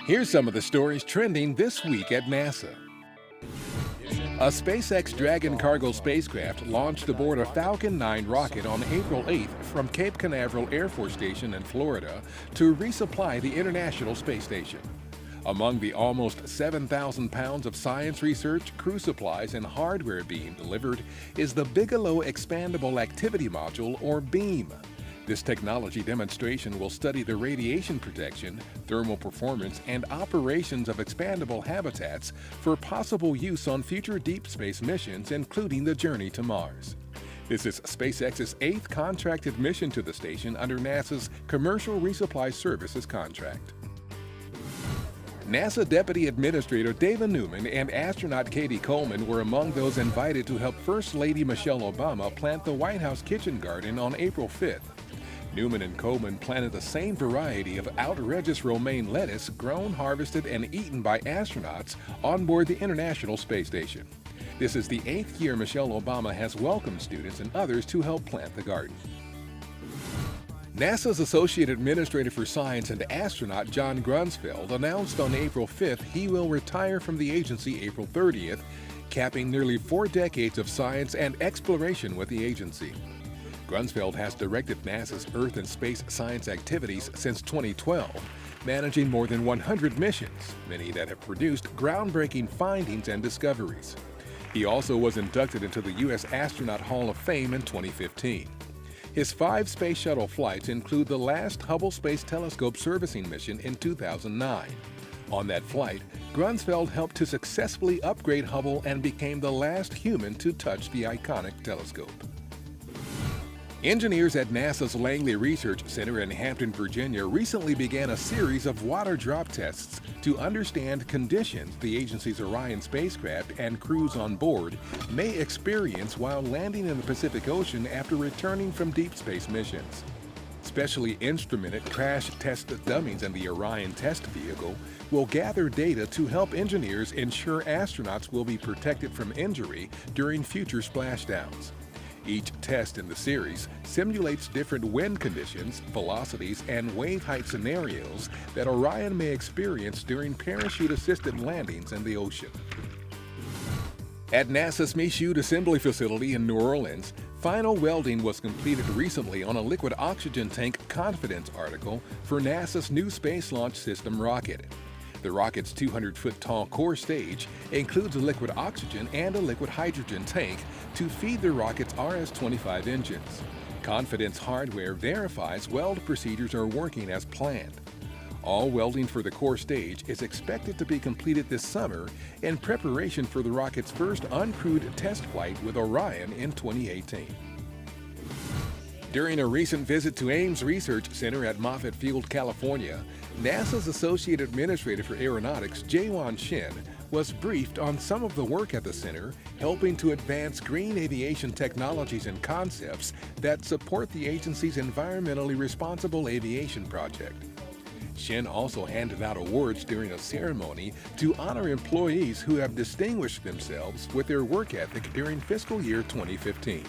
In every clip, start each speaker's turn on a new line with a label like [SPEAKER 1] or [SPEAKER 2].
[SPEAKER 1] Here's some of the stories trending this week at NASA. A SpaceX Dragon cargo spacecraft launched aboard a Falcon 9 rocket on April 8th from Cape Canaveral Air Force Station in Florida to resupply the International Space Station. Among the almost 7,000 pounds of science research, crew supplies, and hardware being delivered is the Bigelow Expandable Activity Module, or BEAM. This technology demonstration will study the radiation protection, thermal performance, and operations of expandable habitats for possible use on future deep space missions, including the journey to Mars. This is SpaceX's 8th contracted mission to the station under NASA's Commercial Resupply Services contract. NASA Deputy Administrator David Newman and astronaut Katie Coleman were among those invited to help First Lady Michelle Obama plant the White House kitchen garden on April 5th. Newman and Coleman planted the same variety of outrageous romaine lettuce grown, harvested, and eaten by astronauts on board the International Space Station. This is the 8th year Michelle Obama has welcomed students and others to help plant the garden. NASA's Associate Administrator for Science and Astronaut John Grunsfeld announced on April 5th he will retire from the agency April 30th, capping nearly 4 decades of science and exploration with the agency. Grunsfeld has directed NASA's Earth and space science activities since 2012, managing more than 100 missions, many that have produced groundbreaking findings and discoveries. He also was inducted into the U.S. Astronaut Hall of Fame in 2015. His 5 space shuttle flights include the last Hubble Space Telescope servicing mission in 2009. On that flight, Grunsfeld helped to successfully upgrade Hubble and became the last human to touch the iconic telescope. Engineers at NASA's Langley Research Center in Hampton, Virginia recently began a series of water drop tests to understand conditions the agency's Orion spacecraft and crews on board may experience while landing in the Pacific Ocean after returning from deep space missions. Specially instrumented crash test dummies in the Orion test vehicle will gather data to help engineers ensure astronauts will be protected from injury during future splashdowns. Each test in the series simulates different wind conditions, velocities, and wave height scenarios that Orion may experience during parachute-assisted landings in the ocean. At NASA's Michoud Assembly Facility in New Orleans, final welding was completed recently on a liquid oxygen tank confidence article for NASA's new Space Launch System rocket. The rocket's 200-foot-tall core stage includes a liquid oxygen and a liquid hydrogen tank to feed the rocket's RS-25 engines. Confidence hardware verifies weld procedures are working as planned. All welding for the core stage is expected to be completed this summer in preparation for the rocket's first uncrewed test flight with Orion in 2018. During a recent visit to Ames Research Center at Moffett Field, California, NASA's Associate Administrator for Aeronautics, Jaewon Shin, was briefed on some of the work at the center, helping to advance green aviation technologies and concepts that support the agency's environmentally responsible aviation project. Shin also handed out awards during a ceremony to honor employees who have distinguished themselves with their work ethic during fiscal year 2015.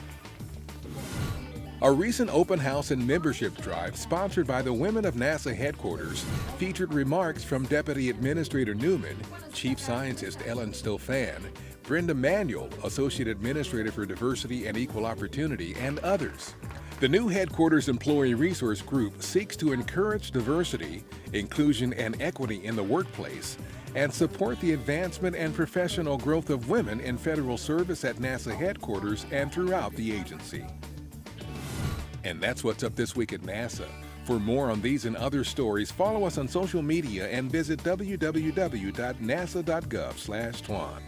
[SPEAKER 1] A recent open house and membership drive sponsored by the Women of NASA headquarters featured remarks from Deputy Administrator Newman, Chief Scientist Ellen Stofan, Brenda Manuel, Associate Administrator for Diversity and Equal Opportunity, and others. The new headquarters employee resource group seeks to encourage diversity, inclusion, and equity in the workplace, and support the advancement and professional growth of women in federal service at NASA headquarters and throughout the agency. And that's what's up this week at NASA. For more on these and other stories, follow us on social media and visit www.nasa.gov/twan.